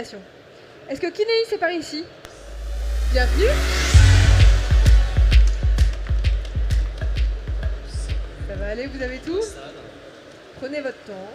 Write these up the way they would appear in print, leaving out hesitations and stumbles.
constellation. Est-ce que Kinéis est par ici? Bienvenue. Ça va aller, vous avez tout? Prenez votre temps.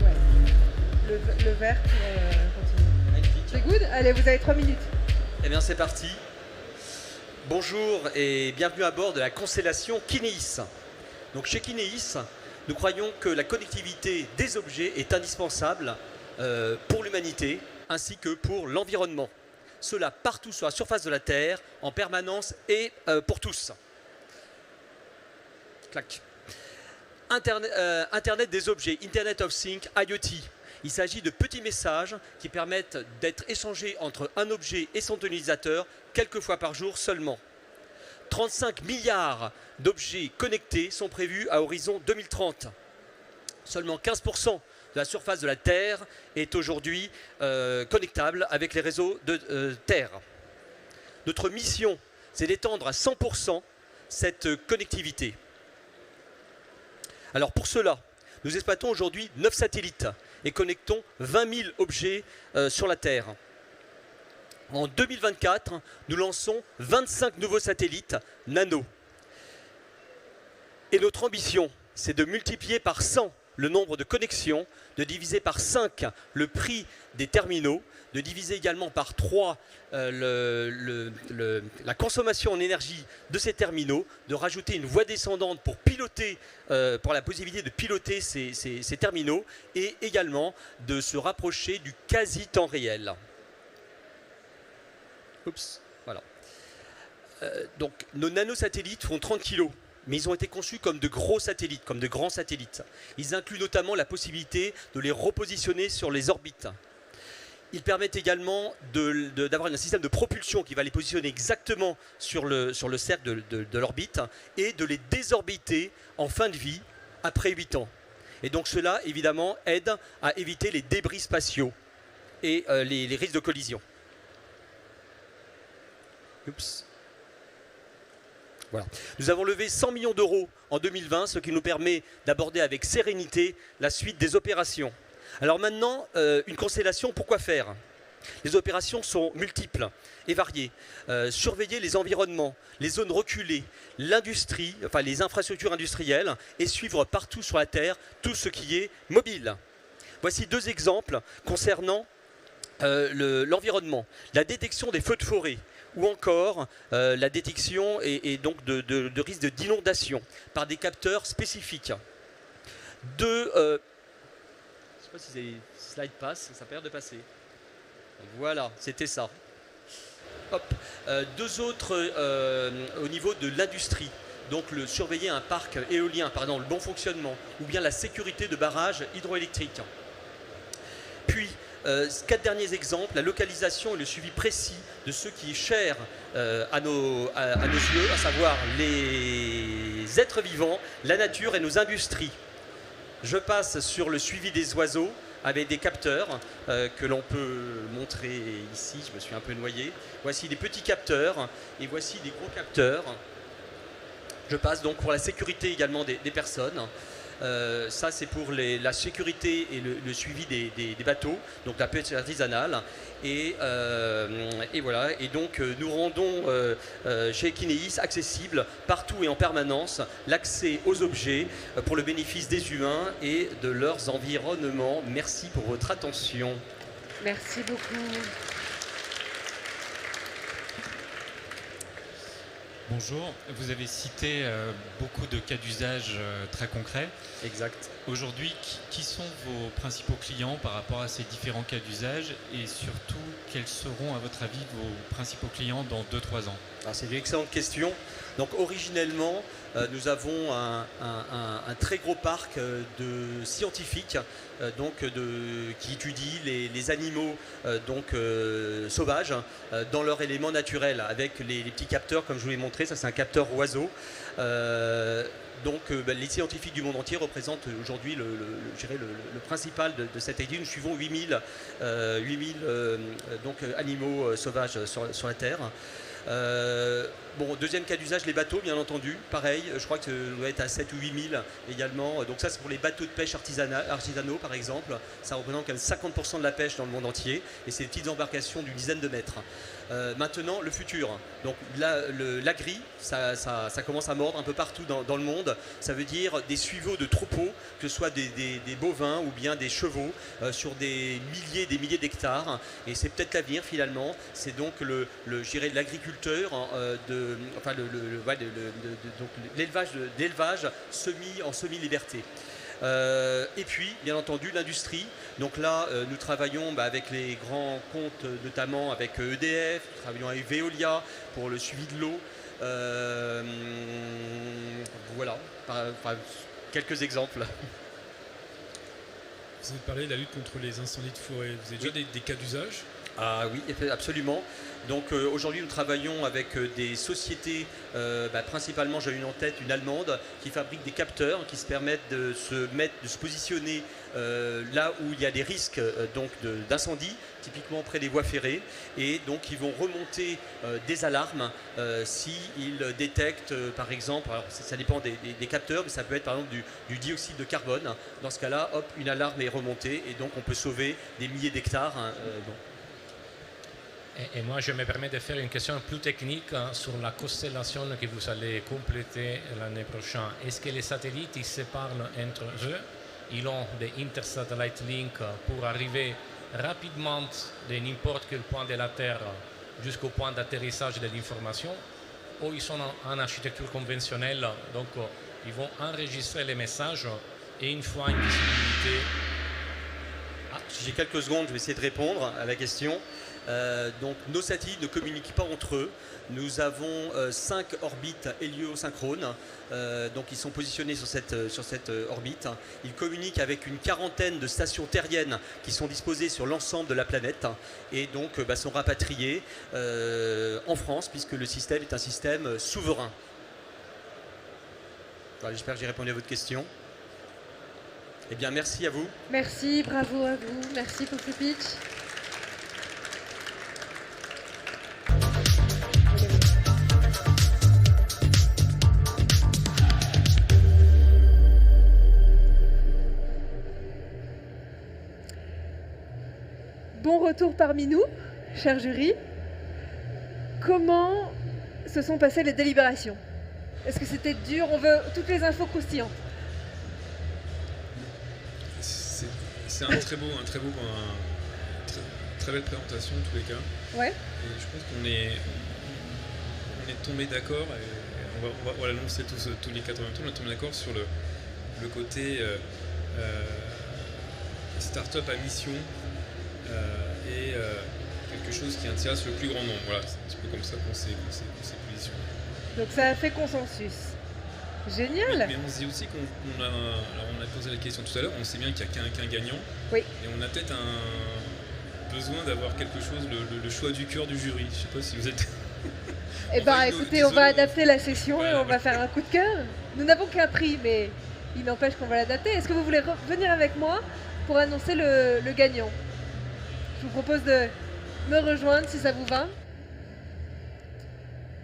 Ouais. Le vert continue. C'est good? Allez, vous avez 3 minutes. Eh bien, c'est parti. Bonjour et bienvenue à bord de la constellation Kinéis. Donc, chez Kinéis, nous croyons que la connectivité des objets est indispensable pour l'humanité ainsi que pour l'environnement. Cela partout sur la surface de la Terre, en permanence et pour tous. Clac. Internet des objets, Internet of Things, IoT. Il s'agit de petits messages qui permettent d'être échangés entre un objet et son utilisateur quelques fois par jour seulement. 35 milliards d'objets connectés sont prévus à horizon 2030. Seulement 15% de la surface de la Terre est aujourd'hui connectable avec les réseaux de Terre. Notre mission, c'est d'étendre à 100% cette connectivité. Alors pour cela, nous exploitons aujourd'hui 9 satellites et connectons 20 000 objets sur la Terre. En 2024, nous lançons 25 nouveaux satellites nano. Et notre ambition, c'est de multiplier par 100 le nombre de connexions, de diviser par 5 le prix des terminaux, de diviser également par 3 la consommation en énergie de ces terminaux, de rajouter une voie descendante pour piloter, pour la possibilité de piloter ces terminaux et également de se rapprocher du quasi-temps réel. Oups, voilà. Donc nos nanosatellites font 30 kg. Mais ils ont été conçus comme de gros satellites, comme de grands satellites. Ils incluent notamment la possibilité de les repositionner sur les orbites. Ils permettent également d'avoir un système de propulsion qui va les positionner exactement sur le cercle de l'orbite et de les désorbiter en fin de vie après 8 ans. Et donc cela, évidemment, aide à éviter les débris spatiaux et les risques de collision. Oups. Voilà. Nous avons levé 100 millions d'euros en 2020, ce qui nous permet d'aborder avec sérénité la suite des opérations. Alors maintenant, une constellation, pourquoi faire? Les opérations sont multiples et variées. Surveiller les environnements, les zones reculées, l'industrie, enfin les infrastructures industrielles et suivre partout sur la Terre tout ce qui est mobile. Voici 2 exemples concernant l'environnement. La détection des feux de forêt, ou encore la détection et donc de risques d'inondation par des capteurs spécifiques. Je ne sais pas si les slides passent, ça a l'air de passer. Voilà, c'était ça. Hop. 2 autres au niveau de l'industrie. Donc surveiller un parc éolien, pardon, le bon fonctionnement, ou bien la sécurité de barrages hydroélectriques. Puis, 4 derniers exemples, la localisation et le suivi précis de ce qui est cher à nos yeux, à savoir les êtres vivants, la nature et nos industries. Je passe sur le suivi des oiseaux avec des capteurs que l'on peut montrer ici. Je me suis un peu noyé. Voici des petits capteurs et voici des gros capteurs. Je passe donc pour la sécurité également des personnes. Ça c'est pour la sécurité et le suivi des bateaux, donc la pêche artisanale. Et voilà, et donc nous rendons chez Kinéis accessible partout et en permanence l'accès aux objets pour le bénéfice des humains et de leurs environnements. Merci pour votre attention. Merci beaucoup. Bonjour, vous avez cité beaucoup de cas d'usage très concrets. Exact. Aujourd'hui, qui sont vos principaux clients par rapport à ces différents cas d'usage et surtout, quels seront à votre avis vos principaux clients dans 2-3 ans? C'est une excellente question. Donc originellement, nous avons un très gros parc de scientifiques qui étudient les animaux sauvages dans leur élément naturel avec les petits capteurs comme je vous l'ai montré. Ça c'est un capteur oiseau. Les scientifiques du monde entier représentent aujourd'hui le principal de cette activité. Nous suivons 8000 animaux sauvages sur la Terre. Bon, deuxième cas d'usage, les bateaux, bien entendu, pareil, je crois que ça doit être à 7 ou 8 000 également. Donc ça, c'est pour les bateaux de pêche artisanaux, par exemple. Ça représente quand même 50% de la pêche dans le monde entier, et c'est des petites embarcations d'une dizaine de mètres. Maintenant, le futur. Donc l'agri, ça commence à mordre un peu partout dans le monde. Ça veut dire des suiveaux de troupeaux, que ce soit des bovins ou bien des chevaux, sur des milliers d'hectares. Et c'est peut-être l'avenir finalement. C'est donc l'agriculteur, l'élevage en semi-liberté. Et puis, bien entendu, l'industrie. Donc là, nous travaillons avec les grands comptes, notamment avec EDF, nous travaillons avec Veolia pour le suivi de l'eau. Voilà, quelques exemples. Vous avez parlé de la lutte contre les incendies de forêt. Vous avez déjà des cas d'usage ? Ah oui, absolument. Donc aujourd'hui, nous travaillons avec des sociétés, principalement, j'ai une en tête, une allemande, qui fabrique des capteurs qui se permettent de se positionner là où il y a des risques d'incendie, typiquement près des voies ferrées, et donc ils vont remonter des alarmes s'ils détectent, par exemple, alors ça dépend des capteurs, mais ça peut être par exemple du dioxyde de carbone. Dans ce cas-là, hop, une alarme est remontée et donc on peut sauver des milliers d'hectares. Et moi, je me permets de faire une question plus technique sur la constellation que vous allez compléter l'année prochaine. Est-ce que les satellites, ils se parlent entre eux? Ils ont des intersatellite links pour arriver rapidement de n'importe quel point de la Terre jusqu'au point d'atterrissage de l'information? Ou ils sont en architecture conventionnelle, donc ils vont enregistrer les messages et une fois une visibilité... Si j'ai quelques secondes, je vais essayer de répondre à la question. Donc nos satellites ne communiquent pas entre eux. Nous avons 5 orbites héliosynchrones, donc ils sont positionnés sur cette orbite. Ils communiquent avec une quarantaine de stations terriennes qui sont disposées sur l'ensemble de la planète et donc sont rapatriés en France puisque le système est un système souverain. Voilà, j'espère que j'ai répondu à votre question. Eh bien, merci à vous. Merci, bravo à vous. Merci pour ce pitch. Bon retour parmi nous, cher jury. Comment se sont passées les délibérations? Est-ce que c'était dur? On veut toutes les infos croustillantes. C'est un très belle présentation en tous les cas. Ouais. Et je pense qu'on est tombé d'accord, et on va l'annoncer tous les 4 en même temps, on est tombé d'accord sur le côté start-up à mission et quelque chose qui intéresse le plus grand nombre. Voilà, c'est un petit peu comme ça qu'on s'est positionné. Donc ça a fait consensus. Génial. Mais on se dit aussi qu'on a posé la question tout à l'heure, on sait bien qu'il n'y a qu'un gagnant. Oui. Et on a peut-être un besoin d'avoir quelque chose, le choix du cœur du jury. Je ne sais pas si vous êtes... Eh bien, écoutez, on va adapter la session et on va faire un coup de cœur. Nous n'avons qu'un prix, mais il n'empêche qu'on va l'adapter. Est-ce que vous voulez venir avec moi pour annoncer le gagnant? Je vous propose de me rejoindre si ça vous va.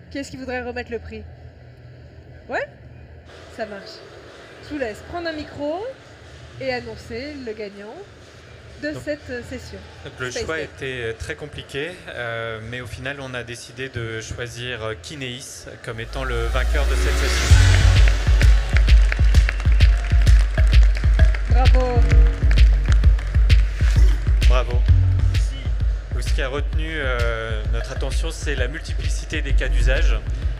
Qui est-ce qui voudrait remettre le prix? Ouais? Ça marche. Je vous laisse prendre un micro et annoncer le gagnant de cette session. Donc le choix était très compliqué, mais au final on a décidé de choisir Kineis comme étant le vainqueur de cette session. Bravo. Bravo. Donc, ce qui a retenu notre attention, c'est la multiplicité des cas d'usage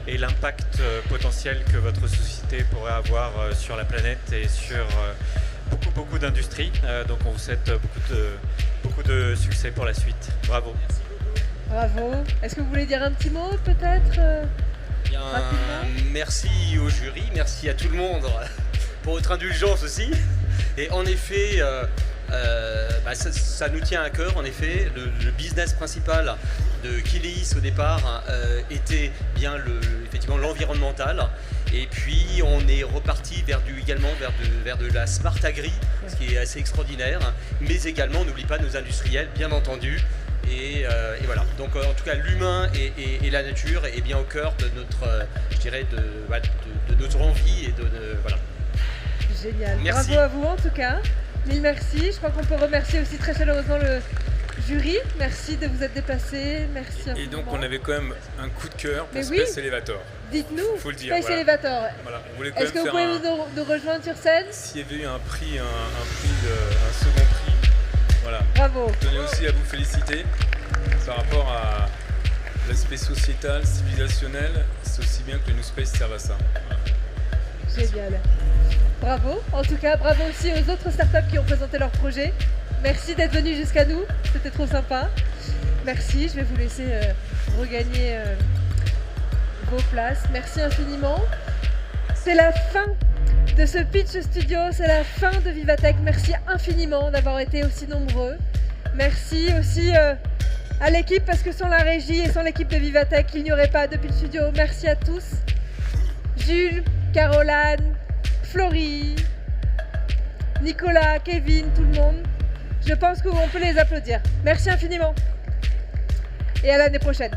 et l'impact potentiel que votre société pourrait avoir sur la planète et sur beaucoup d'industries. Donc on vous souhaite beaucoup de succès pour la suite. Bravo. Bravo. Est-ce que vous voulez dire un petit mot peut-être rapidement? Merci au jury, merci à tout le monde pour votre indulgence aussi. Et en effet, ça nous tient à cœur. En effet, le business principal de Kineis au départ était bien effectivement l'environnemental. Et puis on est reparti vers de la smart agri, ce qui est assez extraordinaire. Mais également, on n'oublie pas nos industriels, bien entendu, Et voilà. Donc en tout cas, l'humain et la nature est bien au cœur de notre, je dirais, de notre envie et voilà. Génial. Merci. Bravo à vous en tout cas. Mille merci. Je crois qu'on peut remercier aussi très chaleureusement le jury. Merci de vous être déplacés. Merci Et infiniment. donc on avait quand même un coup de cœur pour Mais oui. Space Elevator. Dites-nous, Faut le dire, Space voilà. Elevator. Voilà, on voulait quand Est-ce que même vous faire pouvez nous rejoindre sur scène? S'il y avait eu un prix, un second prix, voilà. Bravo. Je tenais aussi à vous féliciter par rapport à l'aspect sociétal, civilisationnel. C'est aussi bien que le New Space serve à ça. Voilà. Génial. Bravo. En tout cas, bravo aussi aux autres startups qui ont présenté leur projet. Merci d'être venus jusqu'à nous. C'était trop sympa. Merci. Je vais vous laisser regagner vos places. Merci infiniment. C'est la fin de ce Pitch Studio. C'est la fin de Vivatech. Merci infiniment d'avoir été aussi nombreux. Merci aussi à l'équipe, parce que sans la régie et sans l'équipe de Vivatech, il n'y aurait pas de Pitch Studio. Merci à tous. Jules, Caroline, Florie, Nicolas, Kevin, tout le monde. Je pense qu'on peut les applaudir. Merci infiniment. Et à l'année prochaine.